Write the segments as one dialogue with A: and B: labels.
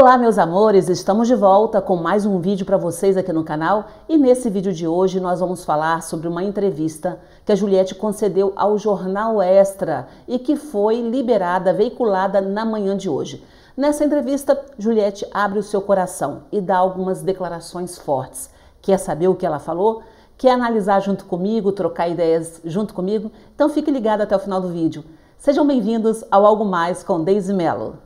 A: Olá, meus amores, estamos de volta com mais um vídeo para vocês aqui no canal e nesse vídeo de hoje nós vamos falar sobre uma entrevista que a Juliette concedeu ao Jornal Extra e que foi liberada, veiculada na manhã de hoje. Nessa entrevista, Juliette abre o seu coração e dá algumas declarações fortes. Quer saber o que ela falou? Quer analisar junto comigo, trocar ideias junto comigo? Então fique ligado até o final do vídeo. Sejam bem-vindos ao Algo Mais com Deise Mello.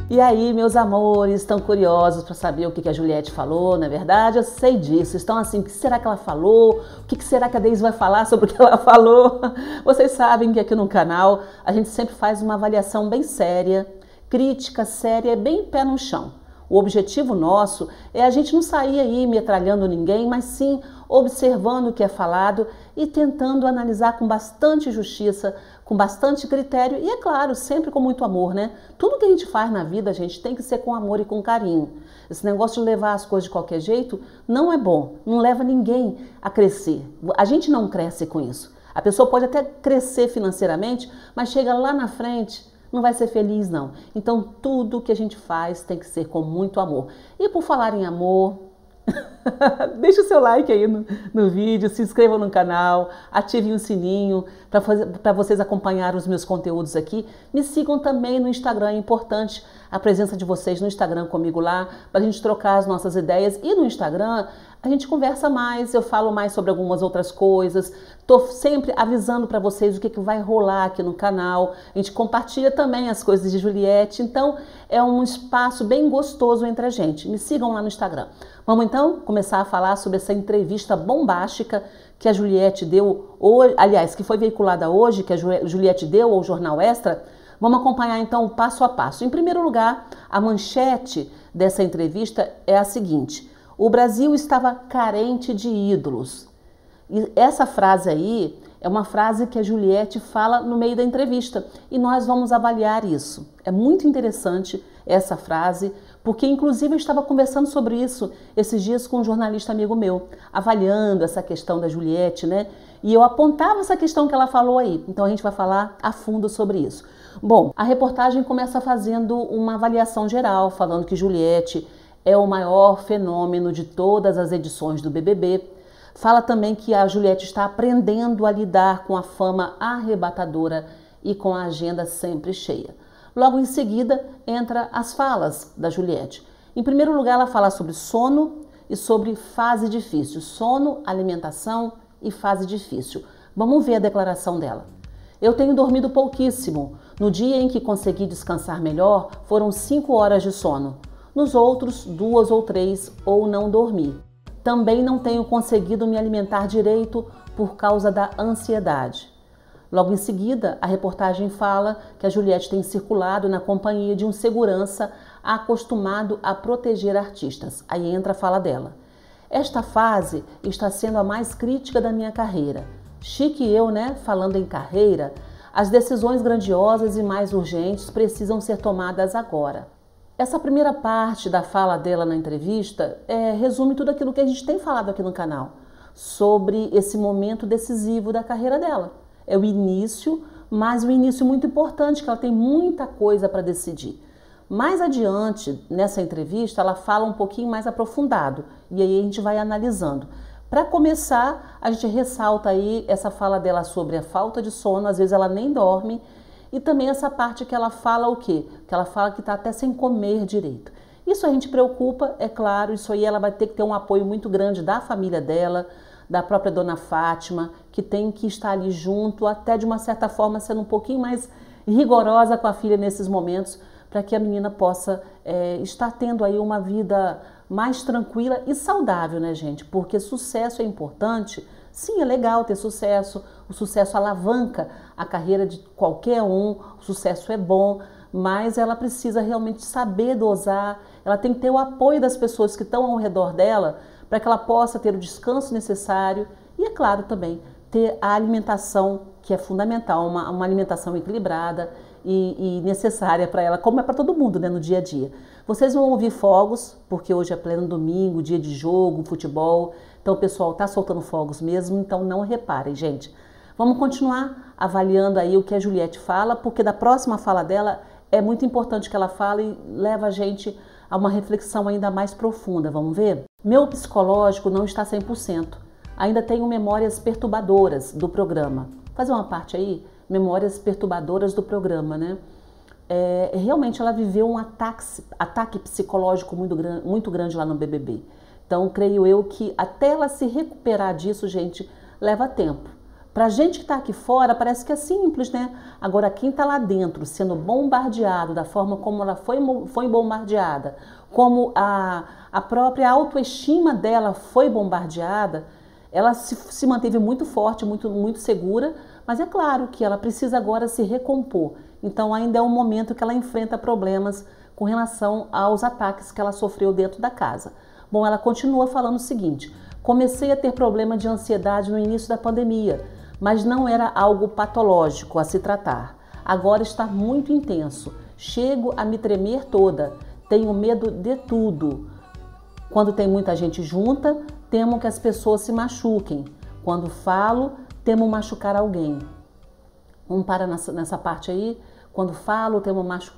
A: E aí, meus amores, estão curiosos para saber o que a Juliette falou, não é verdade? Eu sei disso. Estão assim, o que será que ela falou? O que será que a Deise vai falar sobre o que ela falou? Vocês sabem que aqui no canal a gente sempre faz uma avaliação bem séria, crítica séria, bem pé no chão. O objetivo nosso é a gente não sair aí metralhando ninguém, mas sim observando o que é falado e tentando analisar com bastante justiça, com bastante critério e, é claro, sempre com muito amor, né? Tudo que a gente faz na vida, gente, tem que ser com amor e com carinho. Esse negócio de levar as coisas de qualquer jeito não é bom, não leva ninguém a crescer. A gente não cresce com isso. A pessoa pode até crescer financeiramente, mas chega lá na frente, não vai ser feliz, não. Então, tudo que a gente faz tem que ser com muito amor. E por falar em amor, deixa o seu like aí no vídeo, se inscrevam no canal, ativem o sininho para vocês acompanharem os meus conteúdos aqui. Me sigam também no Instagram, é importante a presença de vocês no Instagram comigo lá, para a gente trocar as nossas ideias. E no Instagram a gente conversa mais, eu falo mais sobre algumas outras coisas, estou sempre avisando para vocês o que vai rolar aqui no canal, a gente compartilha também as coisas de Juliette, então é um espaço bem gostoso entre a gente. Me sigam lá no Instagram. Vamos então começar a falar sobre essa entrevista bombástica que a Juliette deu, aliás, que foi veiculada hoje, que a Juliette deu ao Jornal Extra. Vamos acompanhar então passo a passo. Em primeiro lugar, a manchete dessa entrevista é a seguinte: o Brasil estava carente de ídolos. E essa frase aí é uma frase que a Juliette fala no meio da entrevista e nós vamos avaliar isso. É muito interessante essa frase, porque inclusive eu estava conversando sobre isso esses dias com um jornalista amigo meu, avaliando essa questão da Juliette, né? E eu apontava essa questão que ela falou aí. Então a gente vai falar a fundo sobre isso. Bom, a reportagem começa fazendo uma avaliação geral, falando que Juliette é o maior fenômeno de todas as edições do BBB. Fala também que a Juliette está aprendendo a lidar com a fama arrebatadora e com a agenda sempre cheia. Logo em seguida, entra as falas da Juliette. Em primeiro lugar, ela fala sobre sono e sobre fase difícil. Sono, alimentação e fase difícil. Vamos ver a declaração dela. Eu tenho dormido pouquíssimo. No dia em que consegui descansar melhor, foram 5 horas de sono. Nos outros, 2 ou 3, ou não dormi. Também não tenho conseguido me alimentar direito por causa da ansiedade. Logo em seguida, a reportagem fala que a Juliette tem circulado na companhia de um segurança acostumado a proteger artistas. Aí entra a fala dela. Esta fase está sendo a mais crítica da minha carreira. Chique eu, né? Falando em carreira, as decisões grandiosas e mais urgentes precisam ser tomadas agora. Essa primeira parte da fala dela na entrevista resume tudo aquilo que a gente tem falado aqui no canal sobre esse momento decisivo da carreira dela. É o início, mas um início muito importante, que ela tem muita coisa para decidir. Mais adiante, nessa entrevista, ela fala um pouquinho mais aprofundado e aí a gente vai analisando. Para começar, a gente ressalta aí essa fala dela sobre a falta de sono, às vezes ela nem dorme, e também essa parte que ela fala o quê? Que ela fala que está até sem comer direito. Isso a gente preocupa, é claro, isso aí ela vai ter que ter um apoio muito grande da família dela, da própria dona Fátima, que tem que estar ali junto, até de uma certa forma sendo um pouquinho mais rigorosa com a filha nesses momentos, para que a menina possa estar tendo aí uma vida mais tranquila e saudável, né, gente? Porque sucesso é importante. Sim, é legal ter sucesso, o sucesso alavanca a carreira de qualquer um, o sucesso é bom, mas ela precisa realmente saber dosar, ela tem que ter o apoio das pessoas que estão ao redor dela para que ela possa ter o descanso necessário e, é claro, também ter a alimentação, que é fundamental, uma alimentação equilibrada e necessária para ela, como é para todo mundo, né, no dia a dia. Vocês vão ouvir fogos, porque hoje é pleno domingo, dia de jogo, futebol. Então o pessoal tá soltando fogos mesmo, então não reparem, gente. Vamos continuar avaliando aí o que a Juliette fala, porque da próxima fala dela é muito importante que ela fale e leva a gente a uma reflexão ainda mais profunda. Vamos ver? Meu psicológico não está 100%. Ainda tenho memórias perturbadoras do programa. Fazer uma parte aí, memórias perturbadoras do programa, né? Realmente ela viveu um ataque psicológico muito grande lá no BBB. Então, creio eu que até ela se recuperar disso, gente, leva tempo. Pra gente que tá aqui fora, parece que é simples, né? Agora, quem tá lá dentro, sendo bombardeado da forma como ela foi bombardeada, como a própria autoestima dela foi bombardeada, ela se manteve muito forte, muito segura, mas é claro que ela precisa agora se recompor. Então ainda é um momento que ela enfrenta problemas com relação aos ataques que ela sofreu dentro da casa. Bom, ela continua falando o seguinte: comecei a ter problema de ansiedade no início da pandemia, mas não era algo patológico a se tratar. Agora está muito intenso, chego a me tremer toda, tenho medo de tudo. Quando tem muita gente junta, temo que as pessoas se machuquem. Quando falo, temo machucar alguém. Vamos parar nessa parte aí. Quando falo,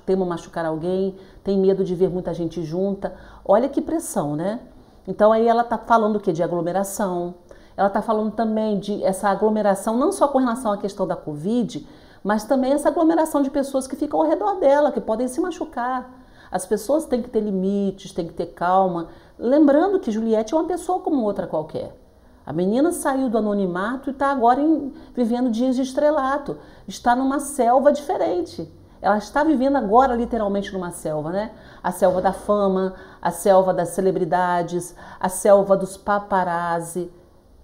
A: temo machucar alguém, tem medo de ver muita gente junta. Olha que pressão, né? Então aí ela tá falando o quê? De aglomeração. Ela tá falando também de essa aglomeração, não só com relação à questão da Covid, mas também essa aglomeração de pessoas que ficam ao redor dela, que podem se machucar. As pessoas têm que ter limites, têm que ter calma. Lembrando que Juliette é uma pessoa como outra qualquer. A menina saiu do anonimato e está agora vivendo dias de estrelato. Está numa selva diferente. Ela está vivendo agora literalmente numa selva, né? A selva da fama, a selva das celebridades, a selva dos paparazzi.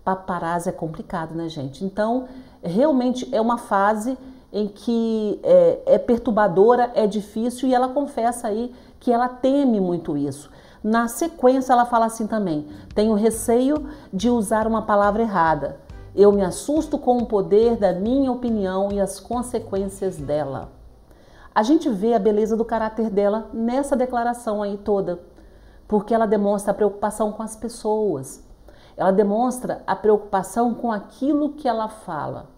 A: Paparazzi é complicado, né, gente? Então, realmente é uma fase em que é perturbadora, é difícil, e ela confessa aí que ela teme muito isso. Na sequência, ela fala assim também: tenho receio de usar uma palavra errada. Eu me assusto com o poder da minha opinião e as consequências dela. A gente vê a beleza do caráter dela nessa declaração aí toda, porque ela demonstra a preocupação com as pessoas. Ela demonstra a preocupação com aquilo que ela fala.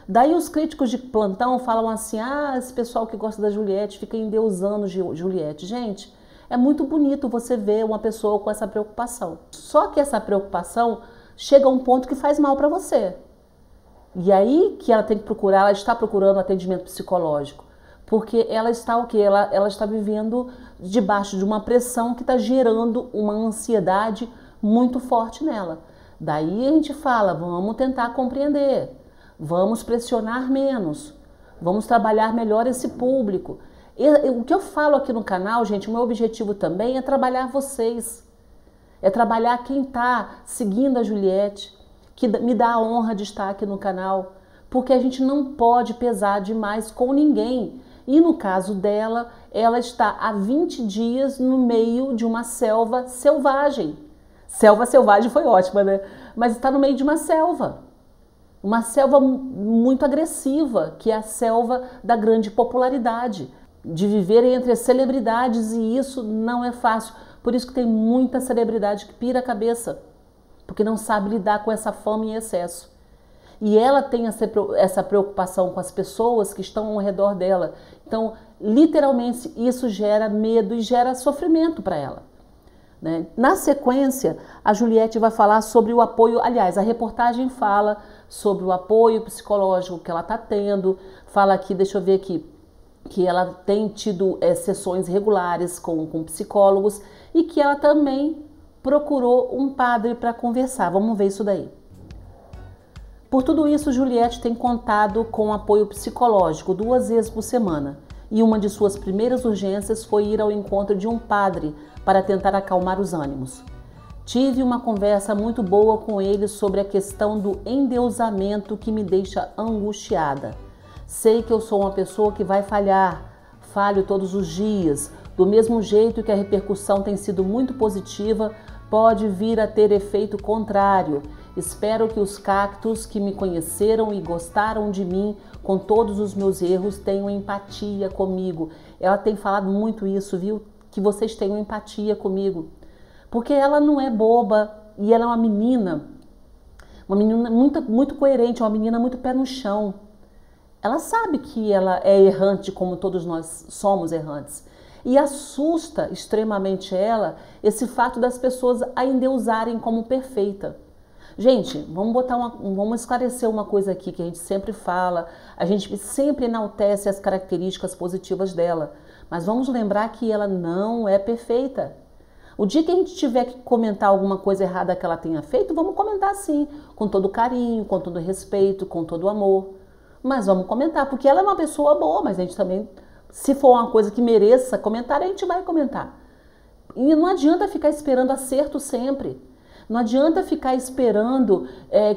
A: Daí os críticos de plantão falam assim: ah, esse pessoal que gosta da Juliette fica endeusando Juliette. Gente, é muito bonito você ver uma pessoa com essa preocupação. Só que essa preocupação chega a um ponto que faz mal para você. E aí que ela tem que procurar, ela está procurando atendimento psicológico. Porque ela está o quê? Ela está vivendo debaixo de uma pressão que está gerando uma ansiedade muito forte nela. Daí a gente fala: vamos tentar compreender. Vamos pressionar menos, vamos trabalhar melhor esse público. O que eu falo aqui no canal, gente, o meu objetivo também é trabalhar vocês. É trabalhar quem está seguindo a Juliette, que me dá a honra de estar aqui no canal. Porque a gente não pode pesar demais com ninguém. E no caso dela, ela está há 20 dias no meio de uma selva selvagem. Selva selvagem foi ótima, né? Mas está no meio de uma selva. Uma selva muito agressiva, que é a selva da grande popularidade, de viver entre as celebridades, e isso não é fácil. Por isso que tem muita celebridade que pira a cabeça, porque não sabe lidar com essa fama em excesso. E ela tem essa preocupação com as pessoas que estão ao redor dela. Então, literalmente, isso gera medo e gera sofrimento para ela. Na sequência, a Juliette vai falar sobre o apoio. Aliás, a reportagem fala sobre o apoio psicológico que ela está tendo. Fala aqui, deixa eu ver aqui, que ela tem tido sessões regulares com psicólogos e que ela também procurou um padre para conversar. Vamos ver isso daí. Por tudo isso, Juliette tem contado com apoio psicológico 2 vezes por semana. E uma de suas primeiras urgências foi ir ao encontro de um padre para tentar acalmar os ânimos. Tive uma conversa muito boa com ele sobre a questão do endeusamento que me deixa angustiada. Sei que eu sou uma pessoa que vai falhar, falho todos os dias. Do mesmo jeito que a repercussão tem sido muito positiva, pode vir a ter efeito contrário. Espero que os cactos que me conheceram e gostaram de mim com todos os meus erros tenham empatia comigo. Ela tem falado muito isso, viu? que vocês tenham empatia comigo. Porque ela não é boba e ela é uma menina muito coerente, uma menina muito pé no chão. Ela sabe que ela é errante como todos nós somos errantes. E assusta extremamente ela esse fato das pessoas a endeusarem como perfeita. Gente, vamos esclarecer uma coisa aqui que a gente sempre fala, a gente sempre enaltece as características positivas dela, mas vamos lembrar que ela não é perfeita. O dia que a gente tiver que comentar alguma coisa errada que ela tenha feito, vamos comentar sim, com todo carinho, com todo respeito, com todo amor. Mas vamos comentar, porque ela é uma pessoa boa, mas a gente também, se for uma coisa que mereça comentar, a gente vai comentar. E não adianta ficar esperando acerto sempre. Não adianta ficar esperando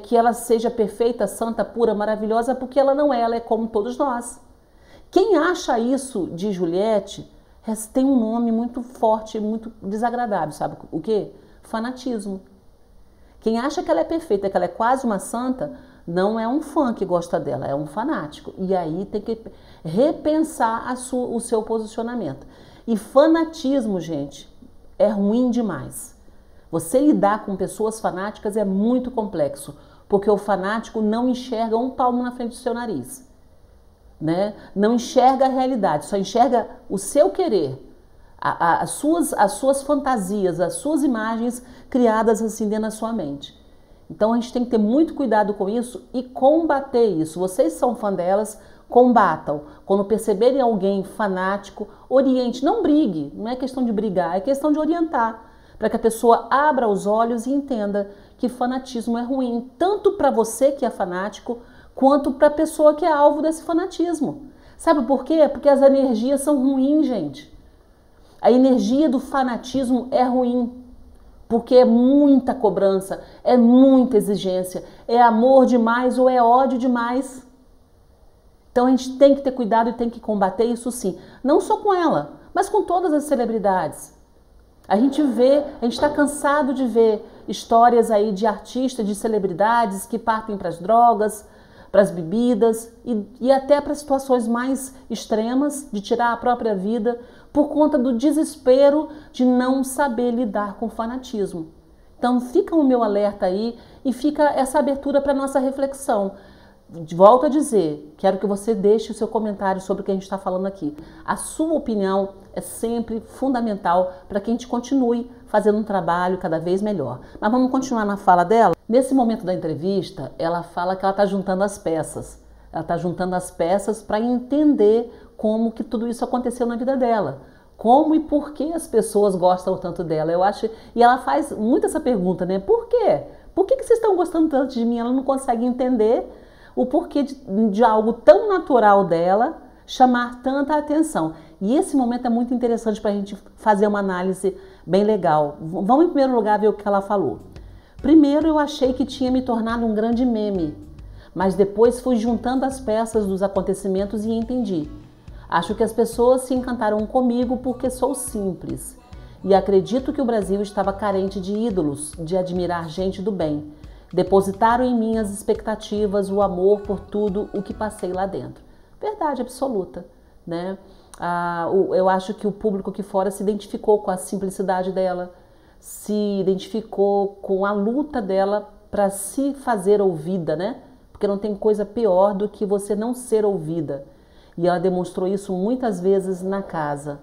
A: que ela seja perfeita, santa, pura, maravilhosa, porque ela não é, ela é como todos nós. Quem acha isso de Juliette tem um nome muito forte, muito desagradável, sabe o quê? Fanatismo. Quem acha que ela é perfeita, que ela é quase uma santa, não é um fã que gosta dela, é um fanático. E aí tem que repensar o seu posicionamento. E fanatismo, gente, é ruim demais. Você lidar com pessoas fanáticas é muito complexo, porque o fanático não enxerga um palmo na frente do seu nariz, né? Não enxerga a realidade, só enxerga o seu querer, as suas fantasias, as suas imagens criadas assim dentro da sua mente. Então a gente tem que ter muito cuidado com isso e combater isso. Vocês são fã delas, combatam. Quando perceberem alguém fanático, oriente, não brigue, não é questão de brigar, é questão de orientar, para que a pessoa abra os olhos e entenda que fanatismo é ruim, tanto para você que é fanático, quanto para a pessoa que é alvo desse fanatismo. Sabe por quê? Porque as energias são ruins, gente. A energia do fanatismo é ruim, porque é muita cobrança, é muita exigência, é amor demais ou é ódio demais. Então a gente tem que ter cuidado e tem que combater isso sim, não só com ela, mas com todas as celebridades. A gente está cansado de ver histórias aí de artistas, de celebridades que partem para as drogas, para as bebidas e até para situações mais extremas de tirar a própria vida por conta do desespero de não saber lidar com o fanatismo. Então fica o meu alerta aí e fica essa abertura para nossa reflexão. Volto a dizer, quero que você deixe o seu comentário sobre o que a gente está falando aqui. A sua opinião é sempre fundamental para que a gente continue fazendo um trabalho cada vez melhor. Mas vamos continuar na fala dela? Nesse momento da entrevista, ela fala que ela está juntando as peças. Ela está juntando as peças para entender como que tudo isso aconteceu na vida dela. Como e por que as pessoas gostam tanto dela. Eu acho, e ela faz muito essa pergunta, né? Por quê? Por que vocês estão gostando tanto de mim? Ela não consegue entender o porquê de algo tão natural dela chamar tanta atenção. E esse momento é muito interessante para a gente fazer uma análise bem legal. Vamos em primeiro lugar ver o que ela falou. Primeiro, eu achei que tinha me tornado um grande meme, mas depois fui juntando as peças dos acontecimentos e entendi. Acho que as pessoas se encantaram comigo porque sou simples. E acredito que o Brasil estava carente de ídolos, de admirar gente do bem. Depositaram em mim as expectativas, o amor por tudo o que passei lá dentro. Verdade absoluta, né? Eu acho que o público aqui fora se identificou com a simplicidade dela, se identificou com a luta dela para se fazer ouvida, né? Porque não tem coisa pior do que você não ser ouvida. E ela demonstrou isso muitas vezes na casa.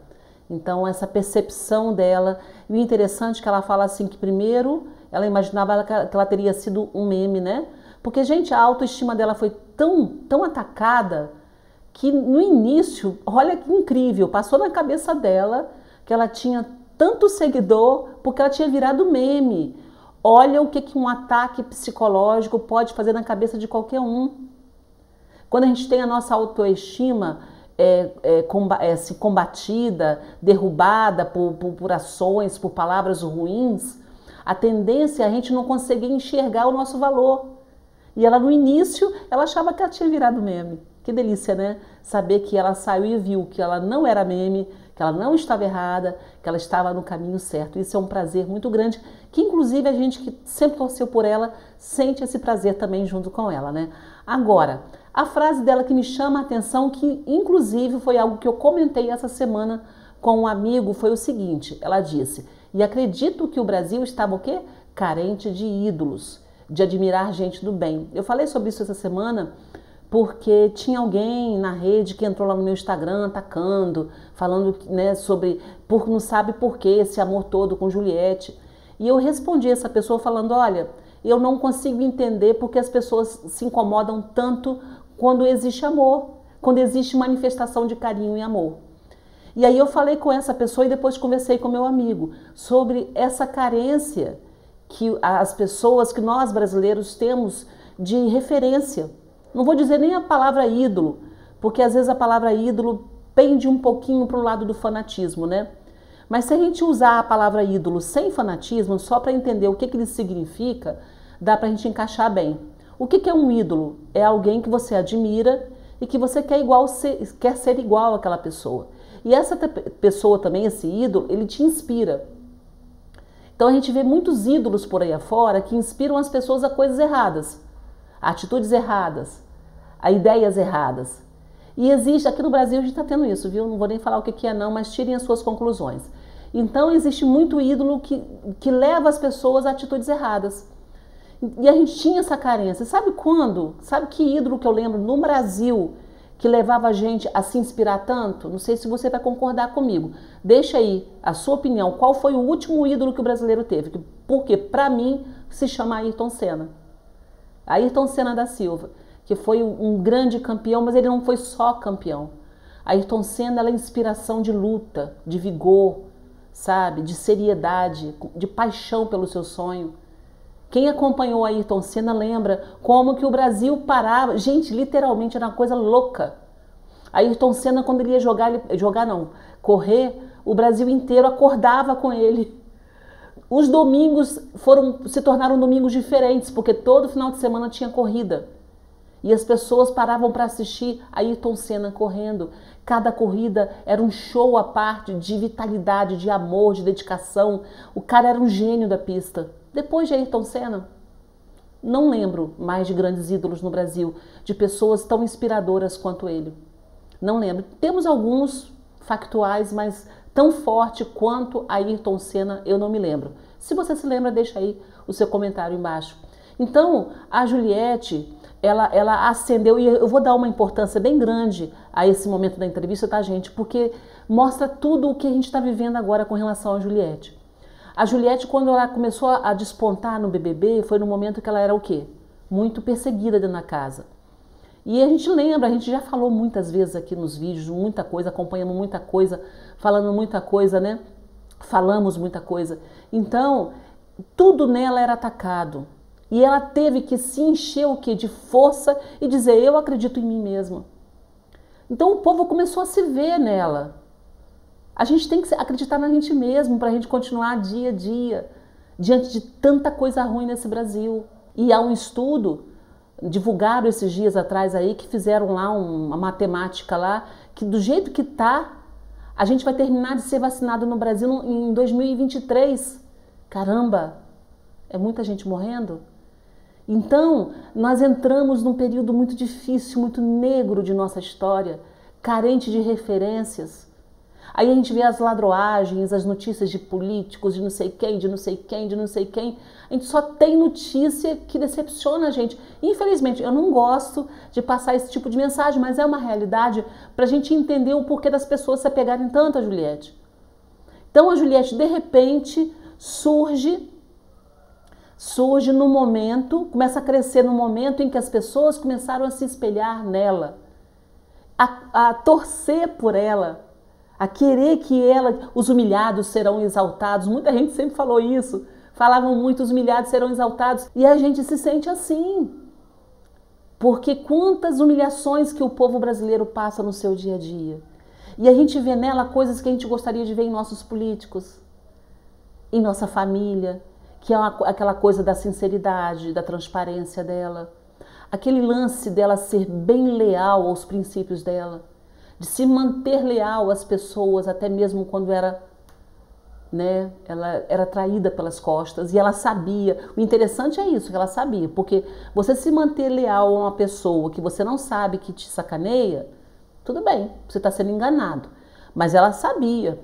A: Então, essa percepção dela, e o interessante é que ela fala assim que primeiro ela imaginava que ela teria sido um meme, né? Porque, gente, a autoestima dela foi tão atacada que no início, olha que incrível, passou na cabeça dela que ela tinha tanto seguidor porque ela tinha virado meme. Olha o que um ataque psicológico pode fazer na cabeça de qualquer um. Quando a gente tem a nossa autoestima combatida, derrubada por ações, por palavras ruins, a tendência é a gente não conseguir enxergar o nosso valor. E ela no início, ela achava que ela tinha virado meme. Que delícia, né? Saber que ela saiu e viu que ela não era meme, que ela não estava errada, que ela estava no caminho certo. Isso é um prazer muito grande, que inclusive a gente que sempre torceu por ela, sente esse prazer também junto com ela, né? Agora, a frase dela que me chama a atenção, que inclusive foi algo que eu comentei essa semana com um amigo foi o seguinte, ela disse: "E acredito que o Brasil estava o quê? Carente de ídolos, de admirar gente do bem." Eu falei sobre isso essa semana porque tinha alguém na rede que entrou lá no meu Instagram atacando, falando, né, sobre não sabe por que esse amor todo com Juliette. E eu respondi essa pessoa falando: olha, eu não consigo entender porque as pessoas se incomodam tanto quando existe amor, quando existe manifestação de carinho e amor. E aí eu falei com essa pessoa e depois conversei com meu amigo sobre essa carência que as pessoas, que nós brasileiros temos de referência. Não vou dizer nem a palavra ídolo, porque às vezes a palavra ídolo pende um pouquinho para o lado do fanatismo, né? Mas se a gente usar a palavra ídolo sem fanatismo, só para entender o que ele significa, dá para a gente encaixar bem. O que é um ídolo? É alguém que você admira e que você quer ser igual àquela pessoa. E essa pessoa também, esse ídolo, ele te inspira. Então a gente vê muitos ídolos por aí afora que inspiram as pessoas a coisas erradas, a atitudes erradas, a ideias erradas. E existe, aqui no Brasil a gente está tendo isso, viu? Não vou nem falar o que é não, mas tirem as suas conclusões. Então existe muito ídolo que leva as pessoas a atitudes erradas. E a gente tinha essa carência. Sabe quando? Sabe que ídolo que eu lembro no Brasil que levava a gente a se inspirar tanto? Não sei se você vai concordar comigo. Deixa aí a sua opinião. Qual foi o último ídolo que o brasileiro teve? Porque, para mim, se chama Ayrton Senna. Ayrton Senna da Silva, que foi um grande campeão, mas ele não foi só campeão. Ayrton Senna é inspiração de luta, de vigor, sabe? De seriedade, de paixão pelo seu sonho. Quem acompanhou Ayrton Senna lembra como que o Brasil parava. Gente, literalmente era uma coisa louca. Ayrton Senna, quando ele ia correr, o Brasil inteiro acordava com ele. Os domingos se tornaram domingos diferentes, porque todo final de semana tinha corrida. E as pessoas paravam para assistir Ayrton Senna correndo. Cada corrida era um show à parte de vitalidade, de amor, de dedicação. O cara era um gênio da pista. Depois de Ayrton Senna, não lembro mais de grandes ídolos no Brasil, de pessoas tão inspiradoras quanto ele. Não lembro. Temos alguns factuais, mas tão forte quanto Ayrton Senna, eu não me lembro. Se você se lembra, deixa aí o seu comentário embaixo. Então, a Juliette, ela ascendeu, e eu vou dar uma importância bem grande a esse momento da entrevista, tá, gente? Porque mostra tudo o que a gente está vivendo agora com relação a Juliette. A Juliette, quando ela começou a despontar no BBB, foi no momento que ela era o quê? Muito perseguida dentro da casa. E a gente lembra, a gente já falou muitas vezes aqui nos vídeos, muita coisa, acompanhamos muita coisa, falando muita coisa, né? Falamos muita coisa. Então, tudo nela era atacado. E ela teve que se encher o quê? De força e dizer: eu acredito em mim mesma. Então o povo começou a se ver nela. A gente tem que acreditar na gente mesmo para a gente continuar dia a dia, diante de tanta coisa ruim nesse Brasil. E há um estudo, divulgado esses dias atrás aí, que fizeram lá uma matemática lá, que do jeito que tá, a gente vai terminar de ser vacinado no Brasil em 2023. Caramba, é muita gente morrendo. Então, nós entramos num período muito difícil, muito negro de nossa história, carente de referências. Aí a gente vê as ladroagens, as notícias de políticos, de não sei quem, de não sei quem, de não sei quem. A gente só tem notícia que decepciona a gente. Infelizmente, eu não gosto de passar esse tipo de mensagem, mas é uma realidade para a gente entender o porquê das pessoas se apegarem tanto a Juliette. Então a Juliette, de repente, surge no momento, começa a crescer no momento em que as pessoas começaram a se espelhar nela, a torcer por ela, a querer que os humilhados serão exaltados. Muita gente sempre falou isso, falavam muito, os humilhados serão exaltados, e a gente se sente assim, porque quantas humilhações que o povo brasileiro passa no seu dia a dia, e a gente vê nela coisas que a gente gostaria de ver em nossos políticos, em nossa família, que é aquela coisa da sinceridade, da transparência dela, aquele lance dela ser bem leal aos princípios dela, de se manter leal às pessoas, até mesmo quando ela era traída pelas costas, e ela sabia. O interessante é isso, que ela sabia, porque você se manter leal a uma pessoa que você não sabe que te sacaneia, tudo bem, você está sendo enganado, mas ela sabia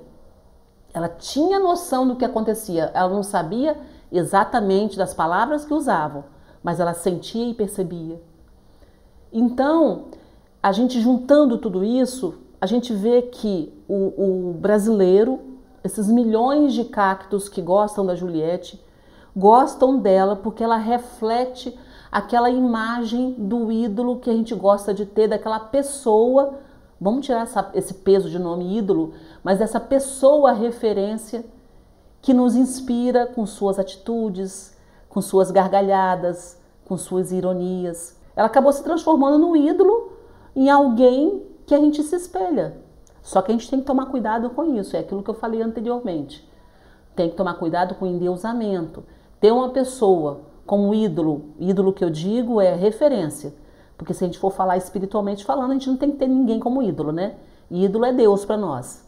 A: Ela tinha noção do que acontecia, ela não sabia exatamente das palavras que usavam, mas ela sentia e percebia. Então, a gente juntando tudo isso, a gente vê que o brasileiro, esses milhões de cactos que gostam da Juliette, gostam dela porque ela reflete aquela imagem do ídolo que a gente gosta de ter, daquela pessoa, vamos tirar esse peso de nome ídolo, mas dessa pessoa referência que nos inspira com suas atitudes, com suas gargalhadas, com suas ironias. Ela acabou se transformando no ídolo, em alguém que a gente se espelha. Só que a gente tem que tomar cuidado com isso, é aquilo que eu falei anteriormente. Tem que tomar cuidado com o endeusamento. Ter uma pessoa como ídolo que eu digo é referência. Porque se a gente for falar espiritualmente falando, a gente não tem que ter ninguém como ídolo, né? Ídolo é Deus para nós.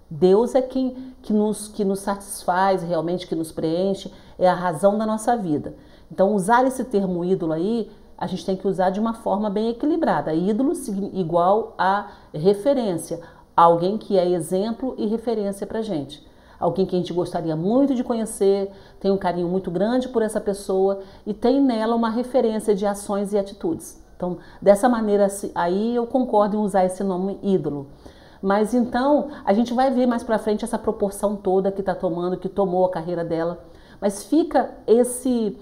A: Deus é quem que nos satisfaz realmente, que nos preenche, é a razão da nossa vida. Então, usar esse termo ídolo aí, a gente tem que usar de uma forma bem equilibrada. Ídolo igual a referência, alguém que é exemplo e referência pra gente. Alguém que a gente gostaria muito de conhecer, tem um carinho muito grande por essa pessoa e tem nela uma referência de ações e atitudes. Então, dessa maneira, aí eu concordo em usar esse nome ídolo. Mas então, a gente vai ver mais pra frente essa proporção toda que tá tomando, que tomou a carreira dela. Mas fica esse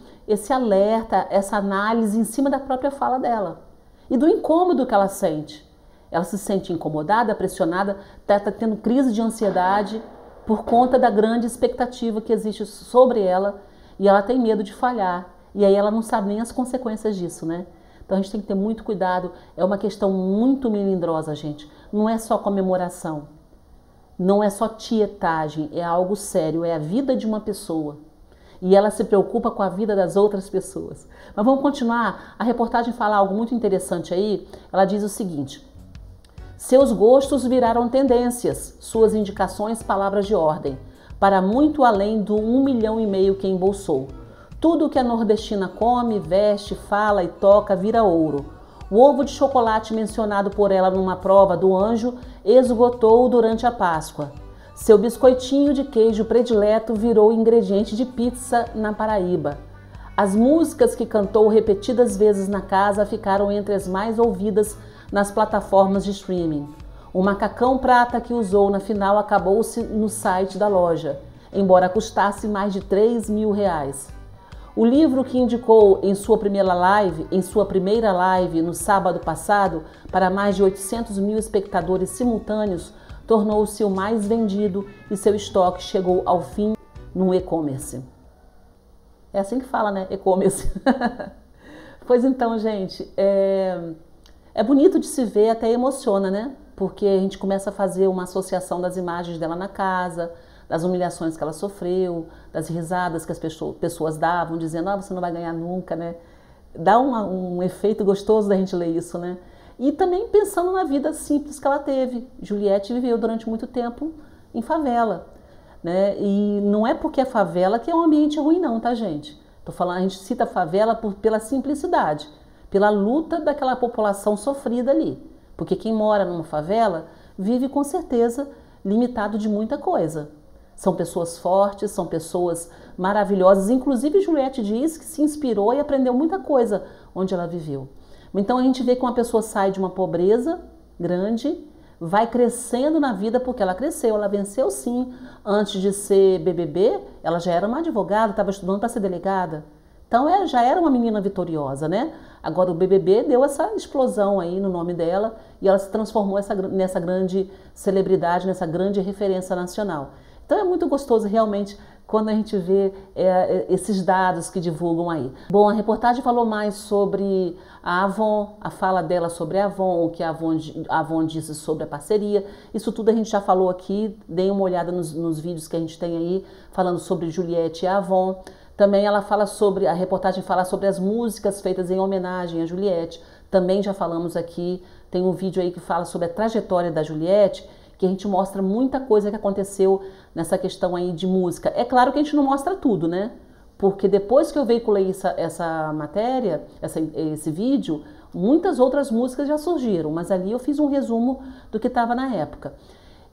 A: alerta, essa análise em cima da própria fala dela e do incômodo que ela sente. Ela se sente incomodada, pressionada, está tendo crise de ansiedade por conta da grande expectativa que existe sobre ela e ela tem medo de falhar. E aí ela não sabe nem as consequências disso, né? Então a gente tem que ter muito cuidado. É uma questão muito melindrosa, gente. Não é só comemoração, não é só tietagem, é algo sério, é a vida de uma pessoa. E ela se preocupa com a vida das outras pessoas. Mas vamos continuar. A reportagem fala algo muito interessante aí. Ela diz o seguinte: seus gostos viraram tendências, suas indicações palavras de ordem, para muito além do 1,5 milhão que embolsou. Tudo que a nordestina come, veste, fala e toca vira ouro. O ovo de chocolate mencionado por ela numa prova do Anjo esgotou durante a Páscoa. Seu biscoitinho de queijo predileto virou ingrediente de pizza na Paraíba. As músicas que cantou repetidas vezes na casa ficaram entre as mais ouvidas nas plataformas de streaming. O macacão prata que usou na final acabou-se no site da loja, embora custasse mais de R$3.000. O livro que indicou em sua primeira live no sábado passado para mais de 800 mil espectadores simultâneos tornou-se o mais vendido e seu estoque chegou ao fim no e-commerce. É assim que fala, né? E-commerce. Pois então, gente, é bonito de se ver, até emociona, né? Porque a gente começa a fazer uma associação das imagens dela na casa, das humilhações que ela sofreu, das risadas que as pessoas davam, dizendo, ah, você não vai ganhar nunca, né? Dá um efeito gostoso da gente ler isso, né? E também pensando na vida simples que ela teve. Juliette viveu durante muito tempo em favela, né? E não é porque é favela que é um ambiente ruim não, tá, gente? Tô falando, a gente cita a favela pela simplicidade, pela luta daquela população sofrida ali. Porque quem mora numa favela vive com certeza limitado de muita coisa. São pessoas fortes, são pessoas maravilhosas. Inclusive Juliette diz que se inspirou e aprendeu muita coisa onde ela viveu. Então a gente vê que uma pessoa sai de uma pobreza grande, vai crescendo na vida porque ela cresceu, ela venceu sim. Antes de ser BBB, ela já era uma advogada, estava estudando para ser delegada. Então já era uma menina vitoriosa, né? Agora o BBB deu essa explosão aí no nome dela e ela se transformou nessa grande celebridade, nessa grande referência nacional. Então é muito gostoso realmente quando a gente vê esses dados que divulgam aí. Bom, a reportagem falou mais sobre a Avon, a fala dela sobre a Avon, o que a Avon disse sobre a parceria. Isso tudo a gente já falou aqui, deem uma olhada nos vídeos que a gente tem aí, falando sobre Juliette e a Avon. Também a reportagem fala sobre as músicas feitas em homenagem a Juliette. Também já falamos aqui, tem um vídeo aí que fala sobre a trajetória da Juliette, que a gente mostra muita coisa que aconteceu nessa questão aí de música. É claro que a gente não mostra tudo, né? Porque depois que eu veiculei essa matéria, esse vídeo, muitas outras músicas já surgiram, mas ali eu fiz um resumo do que estava na época.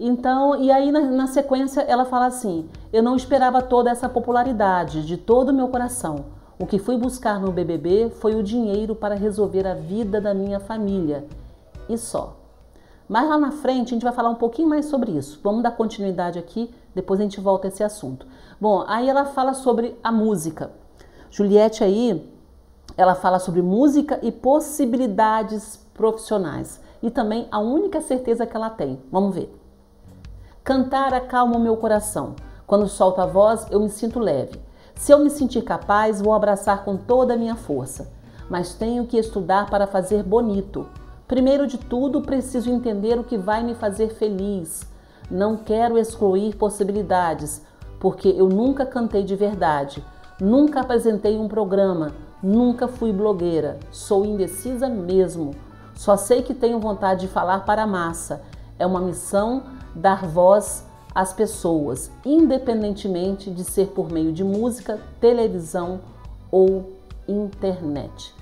A: Então, e aí na sequência ela fala assim: eu não esperava toda essa popularidade de todo o meu coração. O que fui buscar no BBB foi o dinheiro para resolver a vida da minha família. E só. Mas lá na frente a gente vai falar um pouquinho mais sobre isso. Vamos dar continuidade aqui, depois a gente volta a esse assunto. Bom, aí ela fala sobre a música. Juliette aí, ela fala sobre música e possibilidades profissionais. E também a única certeza que ela tem. Vamos ver. Cantar acalma o meu coração. Quando solto a voz, eu me sinto leve. Se eu me sentir capaz, vou abraçar com toda a minha força. Mas tenho que estudar para fazer bonito. Primeiro de tudo, preciso entender o que vai me fazer feliz. Não quero excluir possibilidades, porque eu nunca cantei de verdade. Nunca apresentei um programa. Nunca fui blogueira. Sou indecisa mesmo. Só sei que tenho vontade de falar para a massa. É uma missão dar voz às pessoas, independentemente de ser por meio de música, televisão ou internet.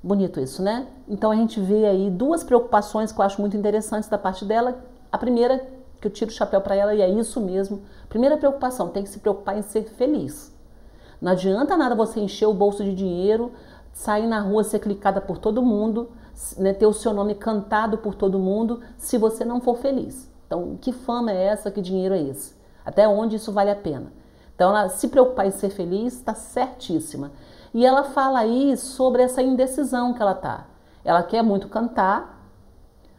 A: Bonito isso, né? Então a gente vê aí duas preocupações que eu acho muito interessantes da parte dela. A primeira, que eu tiro o chapéu para ela, e é isso mesmo. Primeira preocupação, tem que se preocupar em ser feliz. Não adianta nada você encher o bolso de dinheiro, sair na rua, ser clicada por todo mundo, né, ter o seu nome cantado por todo mundo, se você não for feliz. Então, que fama é essa? Que dinheiro é esse? Até onde isso vale a pena? Então, ela se preocupar em ser feliz, está certíssima. E ela fala aí sobre essa indecisão que ela tá. Ela quer muito cantar,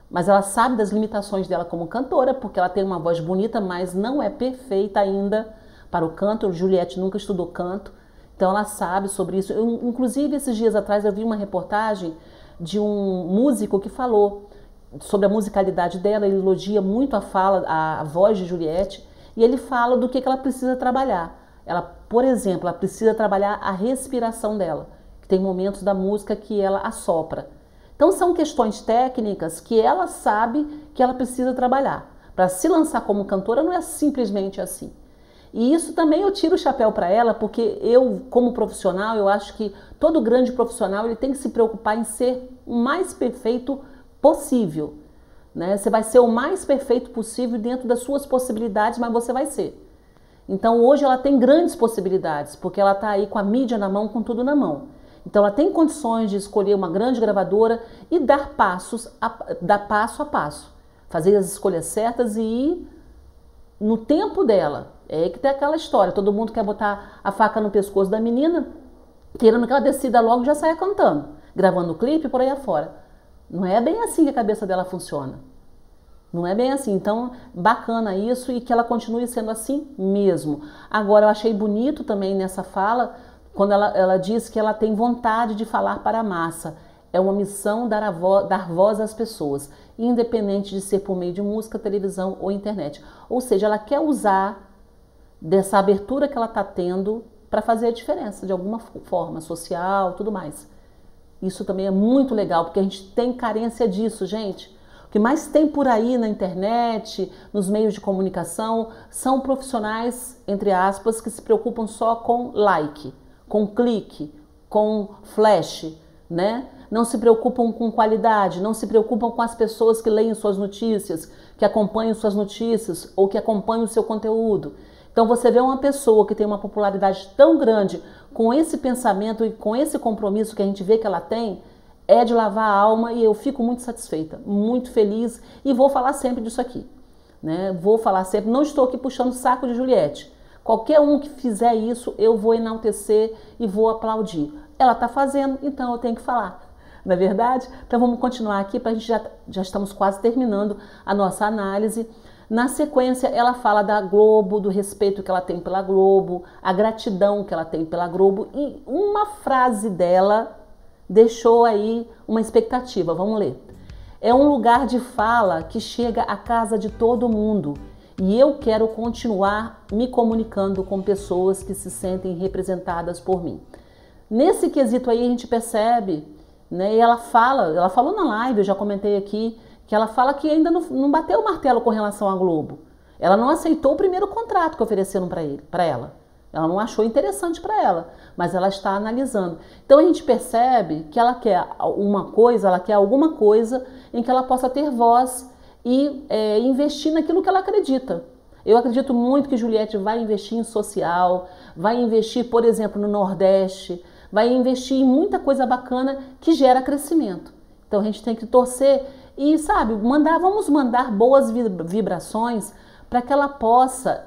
A: mas ela sabe das limitações dela como cantora, porque ela tem uma voz bonita, mas não é perfeita ainda para o canto. Juliette nunca estudou canto, então ela sabe sobre isso. Inclusive, esses dias atrás eu vi uma reportagem de um músico que falou sobre a musicalidade dela. Ele elogia muito a fala, a voz de Juliette, e ele fala do que ela precisa trabalhar. Ela, por exemplo, ela precisa trabalhar a respiração dela, que tem momentos da música que ela assopra. Então são questões técnicas que ela sabe que ela precisa trabalhar. Para se lançar como cantora não é simplesmente assim. E isso também eu tiro o chapéu para ela, porque eu, como profissional, eu acho que todo grande profissional ele tem que se preocupar em ser o mais perfeito possível. Né? Você vai ser o mais perfeito possível dentro das suas possibilidades, mas você vai ser. Então hoje ela tem grandes possibilidades, porque ela está aí com a mídia na mão, com tudo na mão. Então ela tem condições de escolher uma grande gravadora e dar passo a passo. Fazer as escolhas certas e ir no tempo dela. É aí que tem aquela história, todo mundo quer botar a faca no pescoço da menina, querendo que ela decida logo e já saia cantando, gravando o clipe por aí afora. Não é bem assim que a cabeça dela funciona. Não é bem assim. Então, bacana isso e que ela continue sendo assim mesmo. Agora, eu achei bonito também nessa fala, quando ela diz que ela tem vontade de falar para a massa. É uma missão dar voz às pessoas, independente de ser por meio de música, televisão ou internet. Ou seja, ela quer usar dessa abertura que ela está tendo para fazer a diferença, de alguma forma, social, tudo mais. Isso também é muito legal, porque a gente tem carência disso, gente. O que mais tem por aí na internet, nos meios de comunicação, são profissionais, entre aspas, que se preocupam só com like, com clique, com flash, né? Não se preocupam com qualidade, não se preocupam com as pessoas que leem suas notícias, que acompanham suas notícias ou que acompanham o seu conteúdo. Então você vê uma pessoa que tem uma popularidade tão grande, com esse pensamento e com esse compromisso que a gente vê que ela tem, é de lavar a alma, e eu fico muito satisfeita, muito feliz, e vou falar sempre disso aqui, né? Vou falar sempre, não estou aqui puxando o saco de Juliette. Qualquer um que fizer isso, eu vou enaltecer e vou aplaudir. Ela está fazendo, então eu tenho que falar. Não é verdade? Então vamos continuar aqui, para a gente já estamos quase terminando a nossa análise. Na sequência, ela fala da Globo, do respeito que ela tem pela Globo, a gratidão que ela tem pela Globo, e uma frase dela deixou aí uma expectativa. Vamos ler. É um lugar de fala que chega à casa de todo mundo, e eu quero continuar me comunicando com pessoas que se sentem representadas por mim. Nesse quesito aí a gente percebe, né, e ela falou na live, eu já comentei aqui, que ela fala que ainda não bateu o martelo com relação à Globo. Ela não aceitou o primeiro contrato que ofereceram para ela. Ela não achou interessante para ela, mas ela está analisando. Então a gente percebe que ela quer uma coisa, ela quer alguma coisa em que ela possa ter voz e investir naquilo que ela acredita. Eu acredito muito que Juliette vai investir em social, vai investir, por exemplo, no Nordeste, vai investir em muita coisa bacana que gera crescimento. Então a gente tem que torcer e, sabe, vamos mandar boas vibrações para que ela possa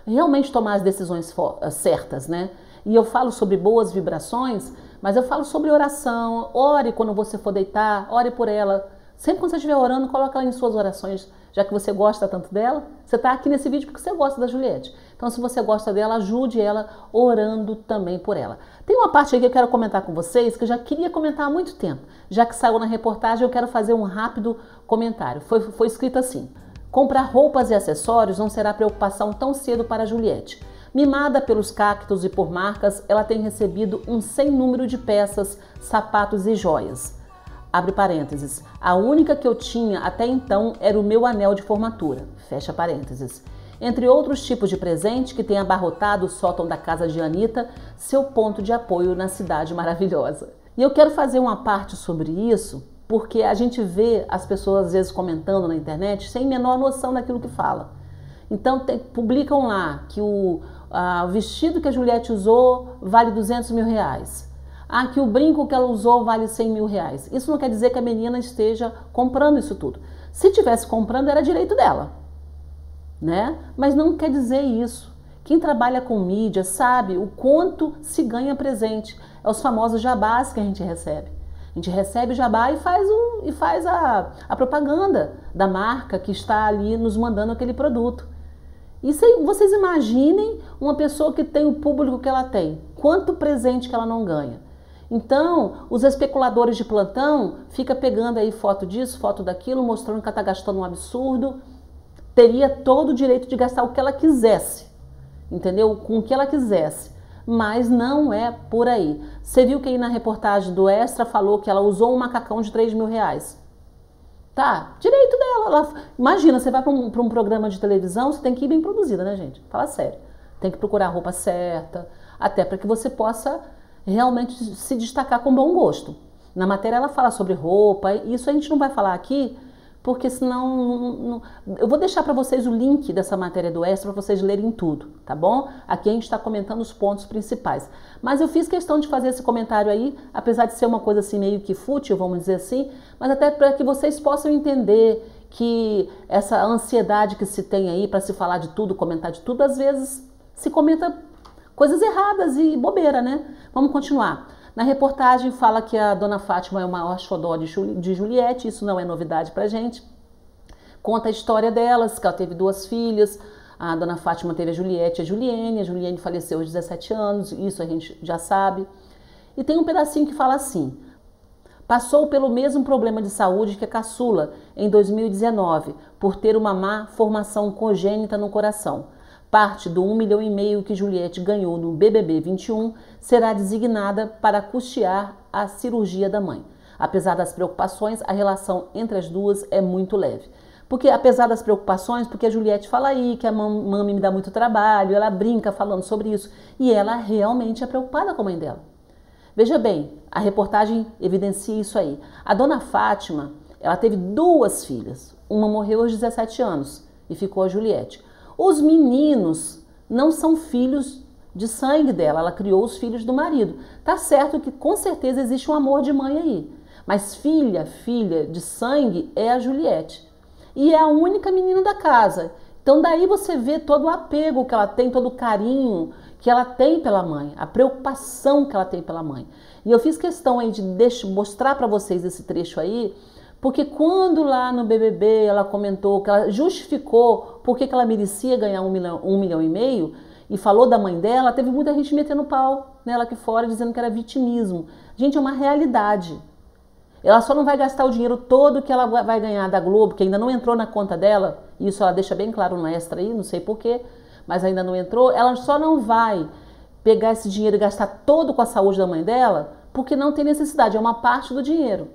A: realmente tomar as decisões certas, né? E eu falo sobre boas vibrações, mas eu falo sobre oração. Ore quando você for deitar, ore por ela. Sempre quando você estiver orando, coloque ela em suas orações, já que você gosta tanto dela. Você está aqui nesse vídeo porque você gosta da Juliette. Então, se você gosta dela, ajude ela orando também por ela. Tem uma parte aí que eu quero comentar com vocês, que eu já queria comentar há muito tempo. Já que saiu na reportagem, eu quero fazer um rápido comentário. Foi escrito assim: comprar roupas e acessórios não será preocupação tão cedo para a Juliette. Mimada pelos cactos e por marcas, ela tem recebido um sem número de peças, sapatos e joias. Abre parênteses. A única que eu tinha até então era o meu anel de formatura. Fecha parênteses. Entre outros tipos de presente que tem abarrotado o sótão da casa de Anitta, seu ponto de apoio na cidade maravilhosa. E eu quero fazer uma parte sobre isso, porque a gente vê as pessoas às vezes comentando na internet sem menor noção daquilo que fala. Então publicam lá que o vestido que a Juliette usou vale 200 mil reais. Que o brinco que ela usou vale 100 mil reais. Isso não quer dizer que a menina esteja comprando isso tudo. Se tivesse comprando, era direito dela, né? Mas não quer dizer isso. Quem trabalha com mídia sabe o quanto se ganha presente. É os famosos jabás que a gente recebe. A gente recebe o jabá e faz a propaganda da marca que está ali nos mandando aquele produto. E vocês imaginem uma pessoa que tem o público que ela tem. Quanto presente que ela não ganha. Então, os especuladores de plantão ficam pegando aí foto disso, foto daquilo, mostrando que ela está gastando um absurdo. Teria todo o direito de gastar o que ela quisesse, entendeu? Com o que ela quisesse. Mas não é por aí. Você viu que aí na reportagem do Extra falou que ela usou um macacão de 3 mil reais. Tá, direito dela. Imagina, você vai para um programa de televisão, você tem que ir bem produzida, né, gente? Fala sério. Tem que procurar a roupa certa, até para que você possa realmente se destacar com bom gosto. Na matéria ela fala sobre roupa, isso a gente não vai falar aqui, porque senão... Eu vou deixar para vocês o link dessa matéria do Extra para vocês lerem tudo, tá bom? Aqui a gente está comentando os pontos principais. Mas eu fiz questão de fazer esse comentário aí, apesar de ser uma coisa assim meio que fútil, vamos dizer assim, mas até para que vocês possam entender que essa ansiedade que se tem aí para se falar de tudo, comentar de tudo, às vezes se comenta coisas erradas e bobeira, né? Vamos continuar. Na reportagem fala que a dona Fátima é o maior xodó de Juliette, isso não é novidade pra gente. Conta a história delas, que ela teve 2 filhas, a dona Fátima teve a Juliette e a Juliane faleceu aos 17 anos, isso a gente já sabe. E tem um pedacinho que fala assim: passou pelo mesmo problema de saúde que a caçula em 2019, por ter uma má formação congênita no coração. Parte do 1,5 milhão que Juliette ganhou no BBB 21 será designada para custear a cirurgia da mãe. Apesar das preocupações, a relação entre as duas é muito leve. Porque apesar das preocupações, porque a Juliette fala aí que a mami me dá muito trabalho, ela brinca falando sobre isso, e ela realmente é preocupada com a mãe dela. Veja bem, a reportagem evidencia isso aí. A dona Fátima, ela teve 2 filhas. Uma morreu aos 17 anos e ficou a Juliette. Os meninos não são filhos de sangue dela, ela criou os filhos do marido. Tá certo que com certeza existe um amor de mãe aí, mas filha de sangue é a Juliette. E é a única menina da casa. Então daí você vê todo o apego que ela tem, todo o carinho que ela tem pela mãe, a preocupação que ela tem pela mãe. E eu fiz questão aí de mostrar para vocês esse trecho aí, porque quando lá no BBB ela comentou que ela justificou por que ela merecia ganhar 1,5 milhão e falou da mãe dela, teve muita gente metendo pau nela aqui fora, dizendo que era vitimismo. Gente, é uma realidade. Ela só não vai gastar o dinheiro todo que ela vai ganhar da Globo, que ainda não entrou na conta dela, isso ela deixa bem claro no Extra aí, não sei porquê, mas ainda não entrou. Ela só não vai pegar esse dinheiro e gastar todo com a saúde da mãe dela, porque não tem necessidade, é uma parte do dinheiro.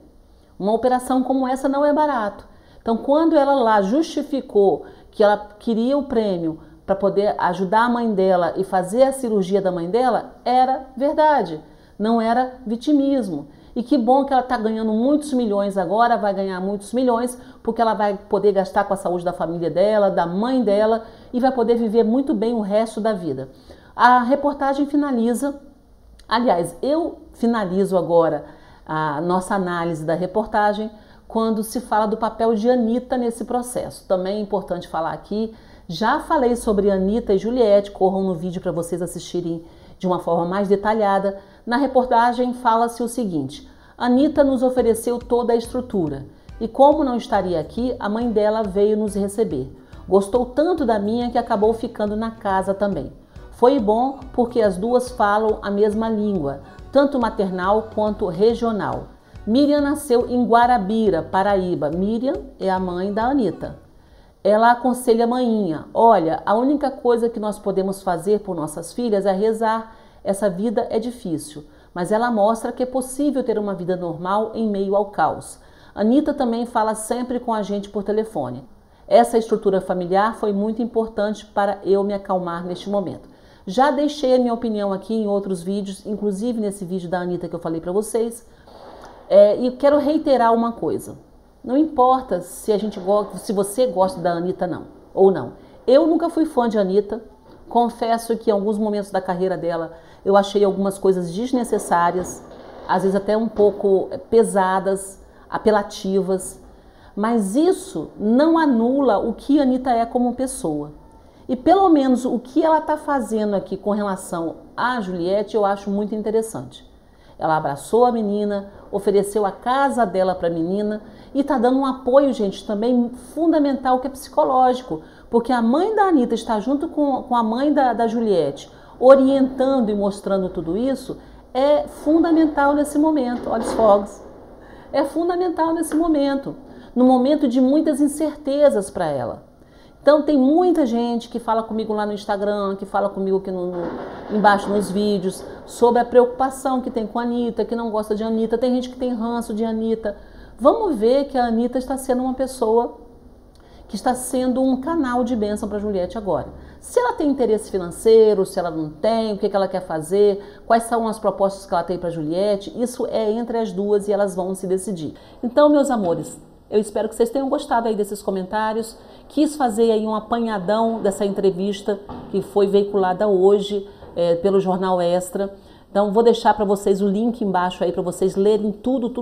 A: Uma operação como essa não é barato. Então, quando ela lá justificou que ela queria o prêmio para poder ajudar a mãe dela e fazer a cirurgia da mãe dela, era verdade, não era vitimismo. E que bom que ela está ganhando muitos milhões agora, vai ganhar muitos milhões, porque ela vai poder gastar com a saúde da família dela, da mãe dela, e vai poder viver muito bem o resto da vida. A reportagem finaliza, aliás, eu finalizo agora a nossa análise da reportagem quando se fala do papel de Anitta nesse processo. Também é importante falar aqui, já falei sobre Anitta e Juliette, corram no vídeo para vocês assistirem de uma forma mais detalhada. Na reportagem fala-se o seguinte: Anitta nos ofereceu toda a estrutura e como não estaria aqui, a mãe dela veio nos receber. Gostou tanto da minha que acabou ficando na casa também. Foi bom porque as duas falam a mesma língua, tanto maternal quanto regional. Miriam nasceu em Guarabira, Paraíba. Miriam é a mãe da Anitta. Ela aconselha a maninha: olha, a única coisa que nós podemos fazer por nossas filhas é rezar. Essa vida é difícil, mas ela mostra que é possível ter uma vida normal em meio ao caos. Anitta também fala sempre com a gente por telefone. Essa estrutura familiar foi muito importante para eu me acalmar neste momento. Já deixei a minha opinião aqui em outros vídeos, inclusive nesse vídeo da Anitta que eu falei para vocês. E quero reiterar uma coisa. Não importa se você gosta da Anitta ou não. Eu nunca fui fã de Anitta. Confesso que em alguns momentos da carreira dela eu achei algumas coisas desnecessárias, às vezes até um pouco pesadas, apelativas. Mas isso não anula o que a Anitta é como pessoa. E pelo menos o que ela está fazendo aqui com relação a Juliette eu acho muito interessante. Ela abraçou a menina, ofereceu a casa dela para a menina e está dando um apoio, gente, também fundamental, que é psicológico. Porque a mãe da Anitta está junto com a mãe da Juliette, orientando e mostrando tudo isso, é fundamental nesse momento. Olha os fogos. É fundamental nesse momento, no momento de muitas incertezas para ela. Então tem muita gente que fala comigo lá no Instagram, que fala comigo aqui embaixo nos vídeos, sobre a preocupação que tem com a Anitta, que não gosta de Anitta. Tem gente que tem ranço de Anitta. Vamos ver que a Anitta está sendo uma pessoa que está sendo um canal de bênção para a Juliette agora. Se ela tem interesse financeiro, se ela não tem, o que ela quer fazer, quais são as propostas que ela tem para a Juliette, isso é entre as duas e elas vão se decidir. Então, meus amores, eu espero que vocês tenham gostado aí desses comentários. Quis fazer aí um apanhadão dessa entrevista que foi veiculada hoje pelo Jornal Extra. Então, vou deixar para vocês o link embaixo aí para vocês lerem tudo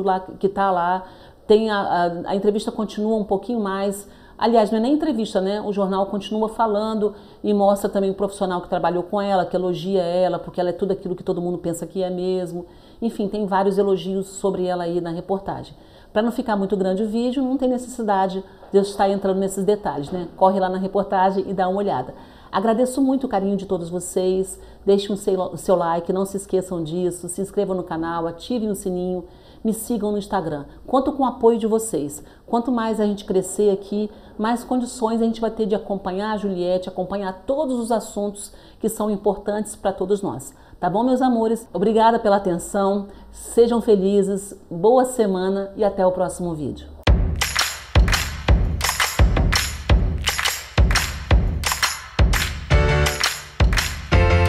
A: lá que está lá. Tem a entrevista continua um pouquinho mais. Aliás, não é nem entrevista, né? O jornal continua falando e mostra também o profissional que trabalhou com ela, que elogia ela, porque ela é tudo aquilo que todo mundo pensa que é mesmo. Enfim, tem vários elogios sobre ela aí na reportagem. Para não ficar muito grande o vídeo, não tem necessidade de eu estar entrando nesses detalhes, né? Corre lá na reportagem e dá uma olhada. Agradeço muito o carinho de todos vocês. Deixem o seu like, não se esqueçam disso. Se inscrevam no canal, ativem o sininho. Me sigam no Instagram. Conto com o apoio de vocês. Quanto mais a gente crescer aqui, mais condições a gente vai ter de acompanhar a Juliette, acompanhar todos os assuntos que são importantes para todos nós. Tá bom, meus amores? Obrigada pela atenção. Sejam felizes, boa semana e até o próximo vídeo.